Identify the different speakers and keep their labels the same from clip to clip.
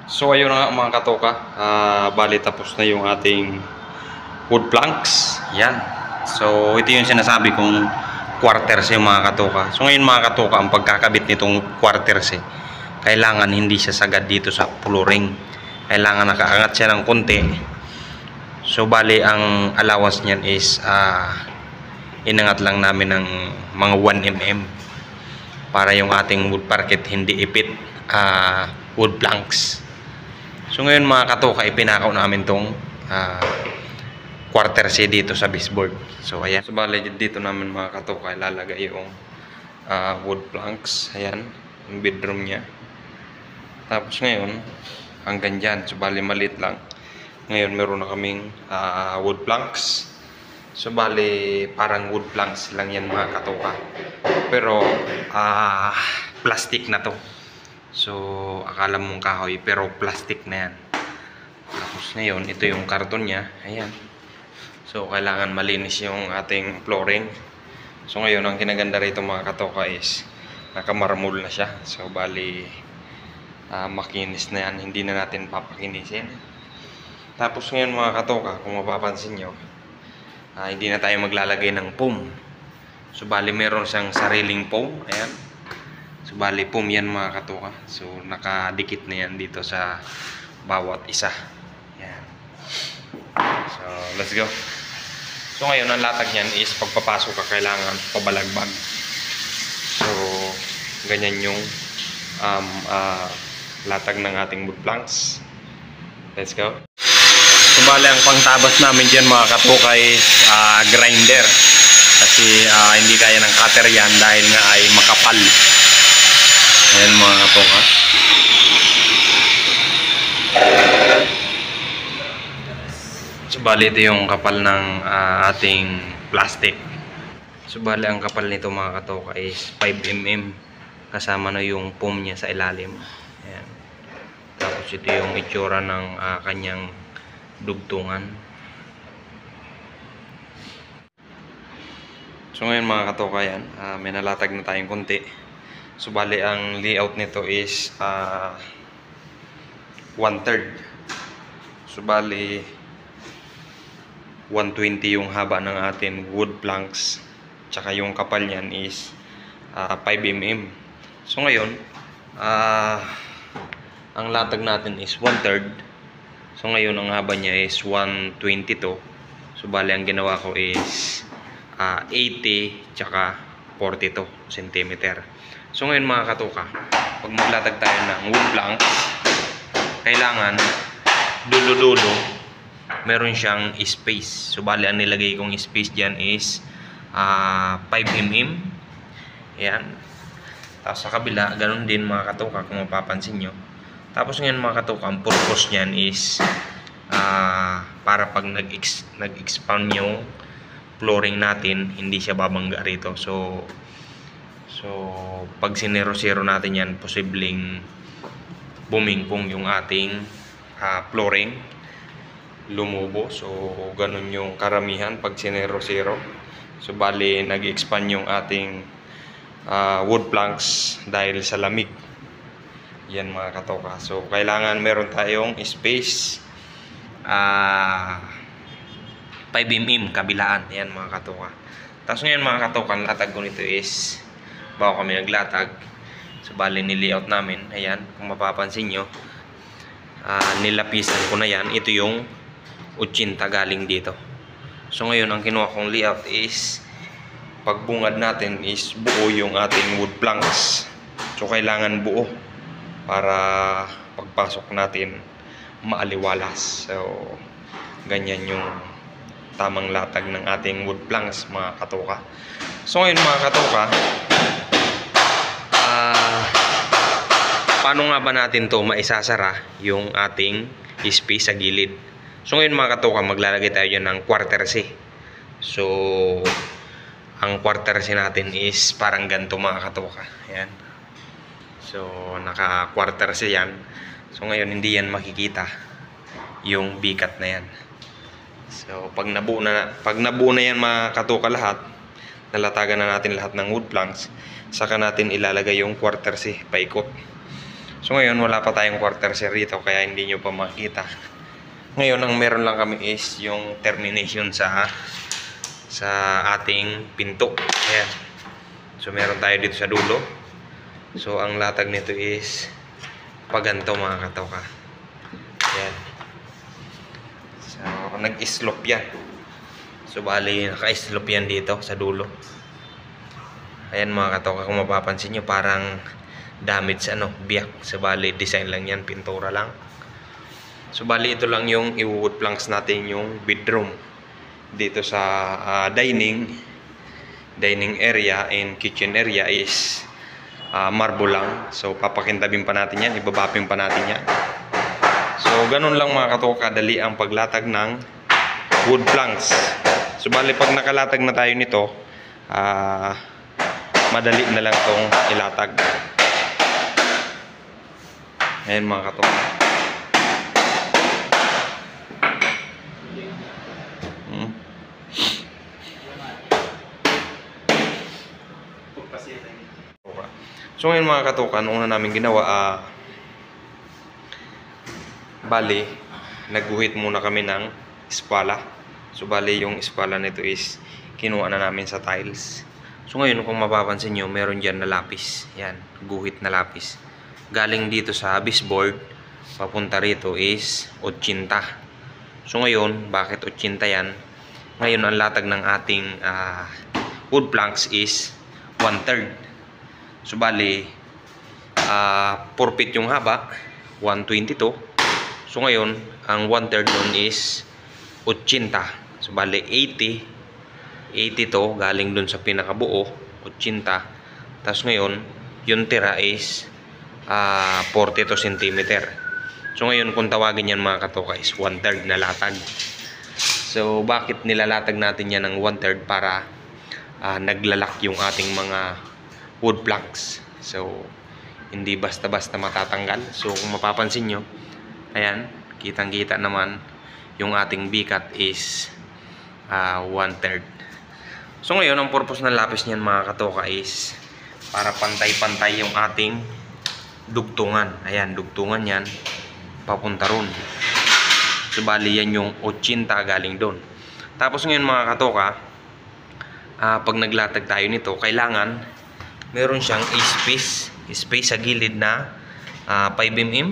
Speaker 1: So ayun na nga mga katoka, bali tapos na yung ating wood planks. Yan. So ito yung sinasabi kong quarters yung mga katoka. So ngayon mga katoka, ang pagkakabit nitong quarters kailangan hindi siya sagad dito sa flooring. Kailangan nakaangat siya ng konti. So bali ang allowance niyan is inangat lang namin ng mga 1 mm para yung ating wood parquet hindi ipit wood planks. So ngayon mga katoka, ipinakaw namin tong quarter C dito sa baseboard. So ayan. So bali dito namin mga katoka ilalagay yung wood planks. Ayan, yung bedroom niya. Tapos ngayon hanggang dyan. So bali maliit lang. Ngayon meron na kaming wood planks. So bali parang wood planks lang yan mga katoka. Pero plastic na to. So akala mong kahoy pero plastic na yan. Tapos ngayon ito yung karton niya. Ayan. So kailangan malinis yung ating flooring. So ngayon ang kinaganda rito mga katoka is nakamarmol na siya. So bali makinis na yan. Hindi na natin papakinisin. Tapos ngayon mga katoka, kung mapapansin nyo, hindi na tayo maglalagay ng foam. So bali meron siyang sariling foam. Ayan. So bali foam yan mga katoka. So nakadikit na yan dito sa bawat isa. Yan. So let's go. So ngayon ang latag niyan is pagpapasok ka kailangan pabalagbag. So ganyan yung latag ng ating wood planks. Let's go. So bali ang pangtabas namin dyan mga katoka is grinder. Kasi hindi kaya ng cutter yan dahil nga ay makapal. Ayan mga katoka. So bali ito yung kapal ng ating plastic. So bali ang kapal nito mga katoka is 5 mm. Kasama na yung foam niya sa ilalim. Ayan. Tapos ito yung itsura ng kanyang dugtungan. So ngayon mga katoka yan, may nalatag na tayong konti. So bali ang layout nito is 1/3. So bali 120 yung haba ng ating wood planks. Tsaka yung kapal niyan is 5 mm. So ngayon ang latag natin is 1/3. So ngayon ang haba niya is 122. So bali ang ginawa ko is 80 tsaka 42 cm. So ngayon mga katoka, pag maglatag tayo ng wood planks, kailangan dulo-dulo meron siyang space. So bali ang nilagay kong space diyan is 5 mm. Ayan. Tapos sa kabila, ganun din mga katoka kung mapapansin nyo. Tapos ngayon mga katoka, ang purpose niyan is para pag nag-expand yung flooring natin, hindi siya babangga rito. So pag sinero-zero natin yan, posibleng bumingpong yung ating flooring, lumubo. So ganun yung karamihan pag sinero-zero. So bali nag-expand yung ating wood planks dahil sa lamig. Yan mga katoka. So kailangan meron tayong space 5 mm kabilaan. Yan mga katoka. Tapos ngayon mga katoka, ang latag ko nito is bago kami naglatag. So bali nilayout namin. Ayan, kung mapapansin nyo, nilapisan ko na yan. Ito yung 80 galing dito. So ngayon ang kinuha kong layout is pagbungad natin is buo yung ating wood planks. So kailangan buo para pagpasok natin maaliwalas. So ganyan yung tamang latag ng ating wood planks mga katoka. So ngayon mga katoka, paano nga ba natin to maisasara yung ating space sa gilid? So ngayon mga katoka, maglalagay tayo dyan ng quarter C. So ang quarter C natin is parang ganito mga katoka. Ayan. So naka quarter C yan. So ngayon hindi yan makikita yung bikat na yan. So pag nabuo na yan mga katoka lahat, nalatagan na natin lahat ng wood planks, saka natin ilalagay yung quarter C paikot. So ngayon wala pa tayong quarter share dito kaya hindi nyo pa makita. Ngayon ang meron lang kami is yung termination sa ating pinto. Ayan. So meron tayo dito sa dulo. So ang latag nito is paganto mga katoka. Ayan. So nag-slope yan. So bali naka-slope yan dito sa dulo. Ayan mga katoka, kung mapapansin nyo parang damage biyak. So bali design lang yan, pintura lang. So bali ito lang yung i-wood planks natin yung bedroom. Dito sa dining area and kitchen area is marble lang. So papakintabin pa natin yan, ibabaping pa natin yan. So ganun lang mga katoka, kadali ang paglatag ng wood planks. So bali pag nakalatag na tayo nito, madali na lang tong ilatag. Ayan mga katoka. So ngayon mga katoka, nung una namin ginawa, bali nagguhit muna kami ng espala. So bali yung espala nito is kinuha na namin sa tiles. So ngayon kung mapapansin nyo, meron dyan na lapis. Yan, guhit na lapis. Galing dito sa baseboard, papunta rito is 80. So ngayon, bakit 80 yan? Ngayon ang latag ng ating wood planks is 1/3. So bali 4 feet yung haba, 122. So ngayon, ang 1/3 nun is 80. So bali 80 to galing dun sa pinakabuo, 80. Tapos ngayon, yung tira is 42 cm. So ngayon, kung tawagin yan mga katoka is 1/3 na latag. So bakit nilalatag natin yan ng 1/3? Para naglalak yung ating mga wood planks. So hindi basta-basta matatanggal. So kung mapapansin nyo, ayan, kitang-kita naman yung ating bikat is 1/3. So ngayon, ang purpose ng lapis niyan mga katoka is para pantay-pantay yung ating dugtungan. Ayan, dugtungan yan papunta ron. So bali yan yung 80 galing doon. Tapos ngayon mga katoka, pag naglatag tayo nito, kailangan meron siyang space sa gilid na 5 mm.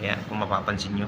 Speaker 1: Ayan, kung mapapansin nyo.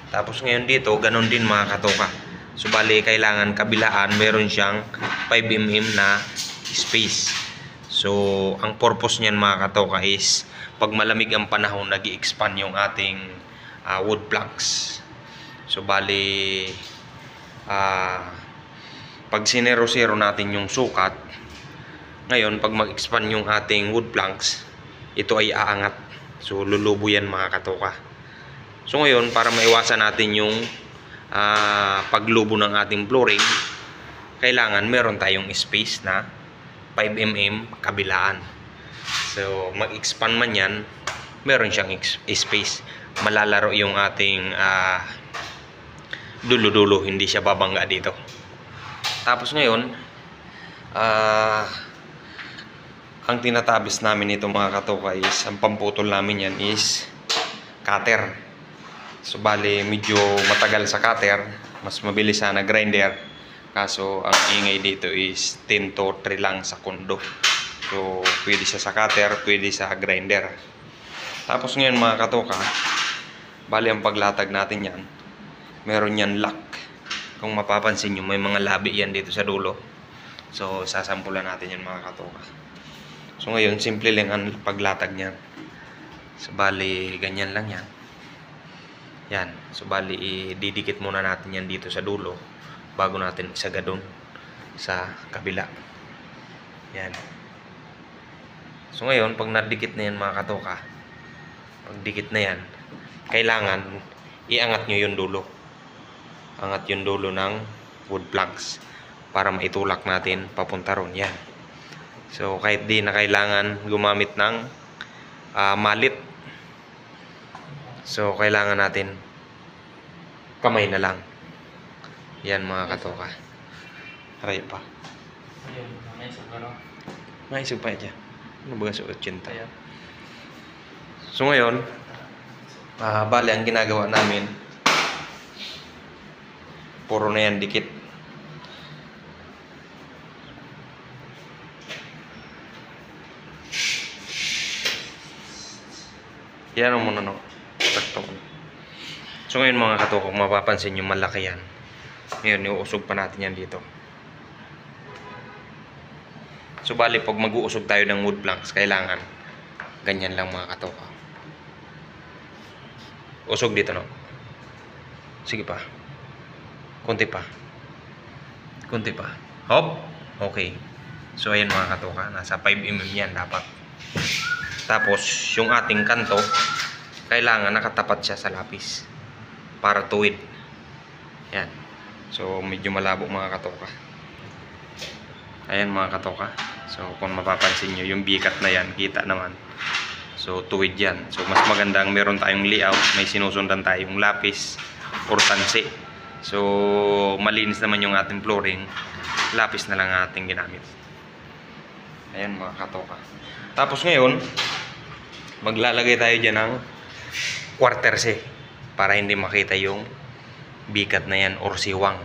Speaker 1: Tapos ngayon dito, ganun din mga katoka. So bali kailangan kabilaan meron siyang 5 mm na space. So ang purpose niyan mga katoka is pag malamig ang panahon, nag-i-expand yung ating wood planks. So bali pag sinero-zero natin yung sukat, ngayon pag mag-expand yung ating wood planks, ito ay aangat. So lulubo yan mga katoka. So ngayon, para maiwasan natin yung paglubo ng ating flooring, kailangan meron tayong space na 5 mm kabilaan. So mag-expand man yan, meron siyang space. Malalaro yung ating dulo-dulo, hindi siya babangga dito. Tapos ngayon, ang tinatabis namin ito mga katoka is, ang pamputol namin yan is cutter. So bali medyo matagal sa cutter, mas mabilis sana grinder. Kaso ang ingay dito is 10 to 3 lang sa kondo. So pwede siya sa cutter, pwede sa grinder. Tapos ngayon mga katoka, bali ang paglatag natin yan, meron yan lock. Kung mapapansin nyo, may mga labi yan dito sa dulo. So sasampulan natin yan mga katoka. So ngayon, simple lang ang paglatag niyan. So bali ganyan lang yan. Yan. So bali ididikit muna natin yan dito sa dulo bago natin isaga doon sa kabila. Yan. So ngayon, pag nadikit na yan mga katoka, pag dikit na yan, kailangan iangat nyo yung dulo. Angat yung dulo ng wood planks para maitulak natin papunta ron. Yan. So kahit di na kailangan gumamit ng malit. So kailangan natin kamay na lang. Yan mga katoka. Aray pa. May isip pa dyan. Ano ba sa 80? So ngayon, bali ang ginagawa namin, puro na yan dikit. Yan ang muna, no? Sakto. So ngayon mga katuka, kung mapapansin nyo, malaki yan. Ngayon, iuusog pa natin yan dito. So bali, pag mag-uusog tayo ng wood planks, kailangan ganyan lang mga katuka. Usog dito, no? Sige pa. Kunti pa. Kunti pa. Hop! Okay. So ayan mga katuka, nasa 5mm yan dapat. Tapos, yung ating kanto, kailangan nakatapat siya sa lapis para tuwid. Yan. So, medyo malabo mga katoka. Ayan mga katoka. So, kung mapapansin nyo, yung bikat na yan, kita naman. So, tuwid yan. So, mas magandang meron tayong layout, may sinusundan tayong lapis or tansi. So, malinis naman yung ating flooring. Lapis na lang ating ginamit. Ayan mga katoka. Tapos ngayon, maglalagay tayo dyan ng quarter C para hindi makita yung bikat na yan or siwang.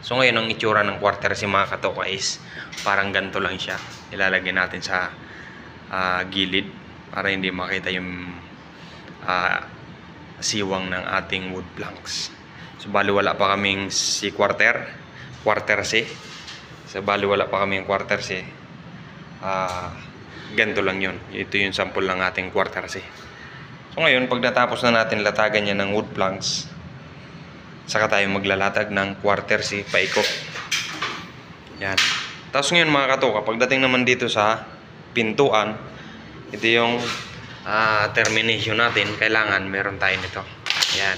Speaker 1: So ngayon, ang itsura ng quarter C mga katoka is parang ganito lang siya. Ilalagay natin sa gilid para hindi makita yung siwang ng ating wood planks. So bali wala pa kaming quarter C. So bali wala pa kaming quarter C. Ganito lang yun. Ito yung sample ng ating quarter C. So ngayon, pag natapos na natin latagan niya ng wood planks, saka tayo maglalatag ng quarter C paikot. Yan. Tapos ngayon mga katoka, pagdating naman dito sa pintuan, ito yung termination natin. Kailangan meron tayo nito. Yan.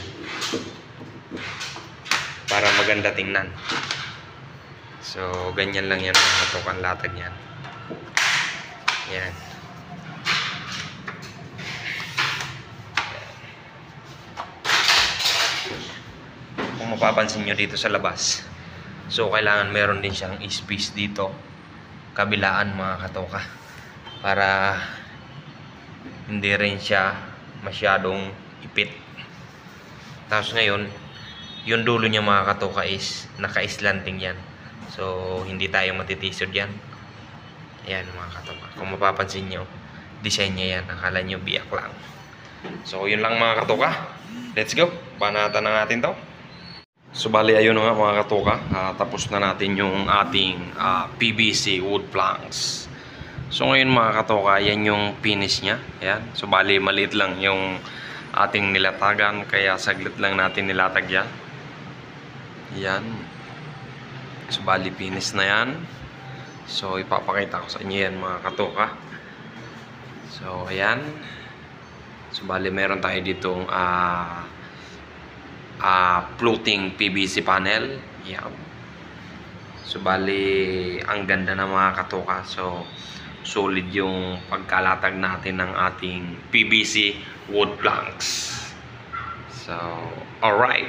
Speaker 1: Para maganda tingnan. So, ganyan lang yan mga katoka, ang latag yan. Yan. Kung mapapansin nyo dito sa labas, so kailangan meron din siyang space dito kabilaan mga katoka para hindi rin siya masyadong ipit. Tapos ngayon, yung dulo niya mga katoka is naka-slanting yan, so hindi tayo matitisod yan. Ayan mga katoka, kung mapapansin nyo, design niya yan, akala nyo biyak lang. So yun lang mga katoka, let's go, panatan na natin to. So bali ayun nga mga katoka, tapos na natin yung ating PVC wood planks. So ngayon mga katoka, yan yung finish nya. Ayan. So bali maliit lang yung ating nilatagan, kaya saglit lang natin nilatag yan. Yan. So bali finish na yan. So ipapakita ko sa inyo yan mga katoka. So ayan. So bali meron tayo ditong floating PVC panel. Yan. So bali ang ganda na mga katoka. So solid yung pagkalatag natin ng ating PVC wood planks. So alright.